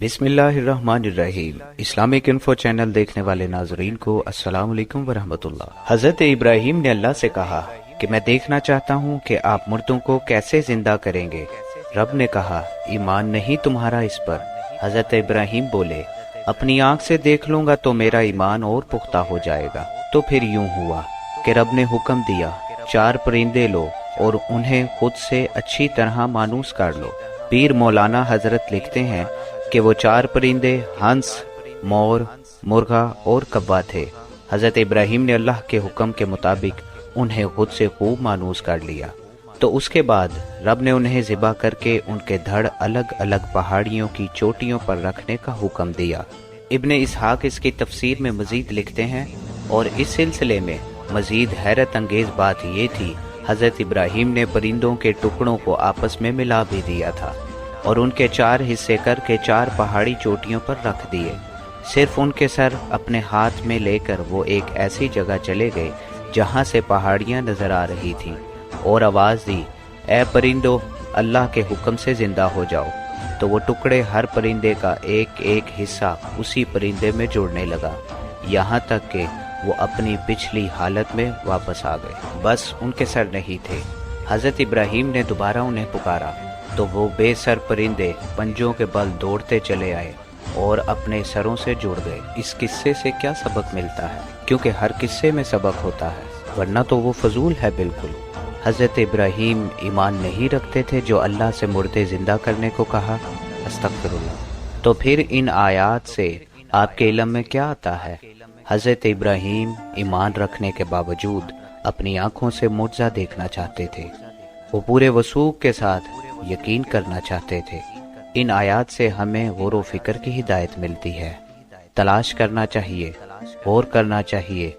بسم اللہ الرحمن الرحیم۔ اسلامک انفو چینل دیکھنے والے ناظرین کو السلام علیکم ورحمۃ اللہ۔ حضرت ابراہیم نے اللہ سے کہا کہ میں دیکھنا چاہتا ہوں کہ آپ مردوں کو کیسے زندہ کریں گے۔ رب نے کہا ایمان نہیں تمہارا اس پر۔ حضرت ابراہیم بولے اپنی آنکھ سے دیکھ لوں گا تو میرا ایمان اور پختہ ہو جائے گا۔ تو پھر یوں ہوا کہ رب نے حکم دیا 4 پرندے لو اور انہیں خود سے اچھی طرح مانوس کر لو۔ پیر مولانا حضرت لکھتے ہیں کہ وہ 4 پرندے ہنس، مور، مرغا اور کوا تھے۔ حضرت ابراہیم نے اللہ کے حکم کے مطابق انہیں خود سے خوب مانوس کر لیا۔ تو اس کے بعد رب نے انہیں ذبح کر کے ان کے دھڑ الگ الگ پہاڑیوں کی چوٹیوں پر رکھنے کا حکم دیا۔ ابن اسحاق اس کی تفسیر میں مزید لکھتے ہیں اور اس سلسلے میں مزید حیرت انگیز بات یہ تھی حضرت ابراہیم نے پرندوں کے ٹکڑوں کو آپس میں ملا بھی دیا تھا اور ان کے 4 حصے کر کے 4 پہاڑی چوٹیوں پر رکھ دیے۔ صرف ان کے سر اپنے ہاتھ میں لے کر وہ ایک ایسی جگہ چلے گئے جہاں سے پہاڑیاں نظر آ رہی تھیں اور آواز دی اے پرندو اللہ کے حکم سے زندہ ہو جاؤ۔ تو وہ ٹکڑے ہر پرندے کا ایک ایک حصہ اسی پرندے میں جڑنے لگا یہاں تک کہ وہ اپنی پچھلی حالت میں واپس آ گئے، بس ان کے سر نہیں تھے۔ حضرت ابراہیم نے دوبارہ انہیں پکارا تو وہ بے سر پرندے پنجوں کے بل دوڑتے چلے آئے اور اپنے سروں سے جڑ گئے۔ اس قصے سے کیا سبق ملتا ہے؟ کیونکہ ہر قصے میں سبق ہوتا ہے، ورنہ تو وہ فضول ہے بالکل۔ حضرت ابراہیم ایمان نہیں رکھتے تھے جو اللہ سے مردے زندہ کرنے کو کہا، استغفر اللہ۔ تو پھر ان آیات سے آپ کے علم میں کیا آتا ہے؟ حضرت ابراہیم ایمان رکھنے کے باوجود اپنی آنکھوں سے معجزہ دیکھنا چاہتے تھے، وہ پورے وثوق کے ساتھ یقین کرنا چاہتے تھے۔ ان آیات سے ہمیں غور و فکر کی ہدایت ملتی ہے، تلاش کرنا چاہیے، غور کرنا چاہیے،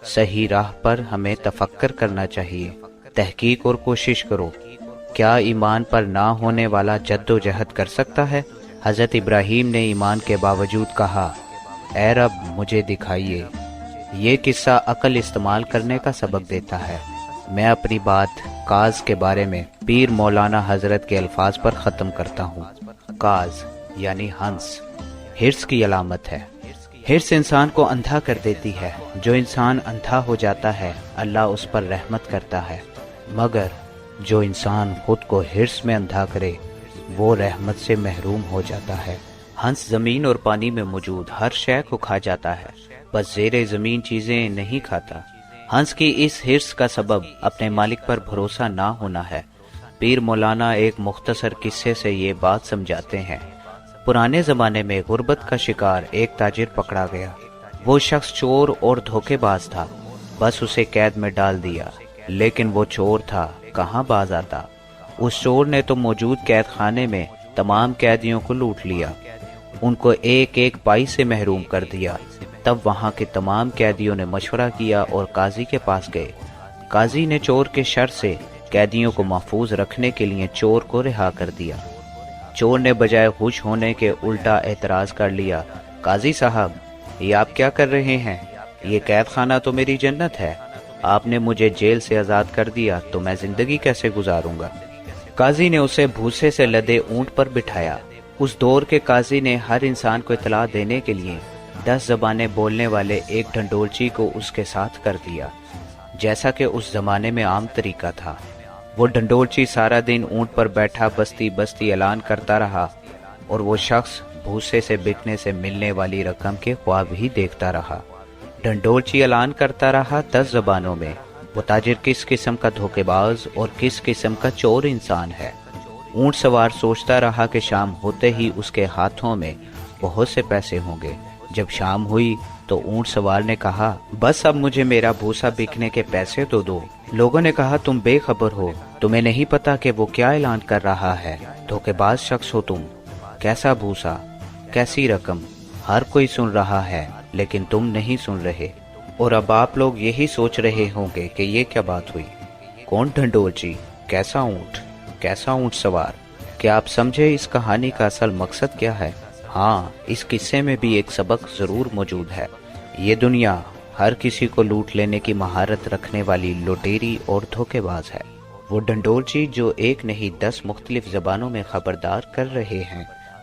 صحیح راہ پر ہمیں تفکر کرنا چاہیے، تحقیق اور کوشش کرو۔ کیا ایمان پر نہ ہونے والا جد و جہد کر سکتا ہے؟ حضرت ابراہیم نے ایمان کے باوجود کہا اے رب مجھے دکھائیے۔ یہ قصہ عقل استعمال کرنے کا سبق دیتا ہے۔ میں اپنی بات کاز کے بارے میں پیر مولانا حضرت کے الفاظ پر ختم کرتا ہوں۔ کاز یعنی ہنس حرص کی علامت ہے۔ حرص انسان کو اندھا کر دیتی ہے۔ جو انسان اندھا ہو جاتا ہے اللہ اس پر رحمت کرتا ہے، مگر جو انسان خود کو حرص میں اندھا کرے وہ رحمت سے محروم ہو جاتا ہے۔ ہنس زمین اور پانی میں موجود ہر شے کو کھا جاتا ہے، بس زیر زمین چیزیں نہیں کھاتا۔ ہنس کی اس حرص کا سبب اپنے مالک پر بھروسہ نہ ہونا ہے۔ پیر مولانا ایک مختصر قصے سے یہ بات سمجھاتے ہیں۔ پرانے زمانے میں غربت کا شکار ایک تاجر پکڑا گیا۔ وہ شخص چور اور دھوکے باز تھا، بس اسے قید میں ڈال دیا، لیکن وہ چور تھا، کہاں باز آتا۔ اس چور نے تو موجود قید خانے میں تمام قیدیوں کو لوٹ لیا، ان کو ایک ایک پائی سے محروم کر دیا۔ تب وہاں کے تمام قیدیوں نے مشورہ کیا اور قاضی کے پاس گئے۔ قاضی نے چور کے شر سے قیدیوں کو محفوظ رکھنے کے لیے چور کو رہا کر دیا۔ چور نے بجائے خوش ہونے کے الٹا اعتراض کر لیا، قاضی صاحب یہ آپ کیا کر رہے ہیں؟ یہ قید خانہ تو میری جنت ہے، آپ نے مجھے جیل سے آزاد کر دیا تو میں زندگی کیسے گزاروں گا؟ قاضی نے اسے بھوسے سے لدے اونٹ پر بٹھایا۔ اس دور کے قاضی نے ہر انسان کو اطلاع دینے کے لیے 10 زبانیں بولنے والے ایک ڈھنڈورچی کو اس کے ساتھ کر دیا، جیسا کہ اس زمانے میں عام طریقہ تھا۔ وہ ڈھنڈورچی سارا دن اونٹ پر بیٹھا بستی بستی اعلان کرتا رہا اور وہ شخص بھوسے سے بکنے سے ملنے والی رقم کے خواب ہی دیکھتا رہا۔ ڈھنڈورچی اعلان کرتا رہا 10 زبانوں میں وہ تاجر کس قسم کا دھوکے باز اور کس قسم کا چور انسان ہے۔ اونٹ سوار سوچتا رہا کہ شام ہوتے ہی اس کے ہاتھوں میں بہت سے پیسے ہوں گے۔ جب شام ہوئی تو اونٹ سوار نے کہا بس اب مجھے میرا بھوسا بکنے کے پیسے تو دو۔ لوگوں نے کہا تم بے خبر ہو، تمہیں نہیں پتا کہ وہ کیا اعلان کر رہا ہے، دھوکے باز شخص ہو تم۔ کیسا بھوسا، کیسی رقم، ہر کوئی سن رہا ہے لیکن تم نہیں سن رہے۔ اور اب آپ لوگ یہی سوچ رہے ہوں گے کہ یہ کیا بات ہوئی، کون ڈھنڈورچی، کیسا اونٹ، کیسا اونٹ سوار؟ کیا آپ سمجھے اس کہانی کا اصل مقصد کیا ہے؟ ہاں، اس قصے میں بھی ایک سبق ضرور موجود ہے۔ یہ دنیا ہر کسی کو لوٹ لینے کی مہارت رکھنے والی لوٹیری اور دھوکے باز ہے۔ وہ ڈھنڈورچی جو ایک نہیں 10 مختلف زبانوں میں خبردار کر رہے ہیں،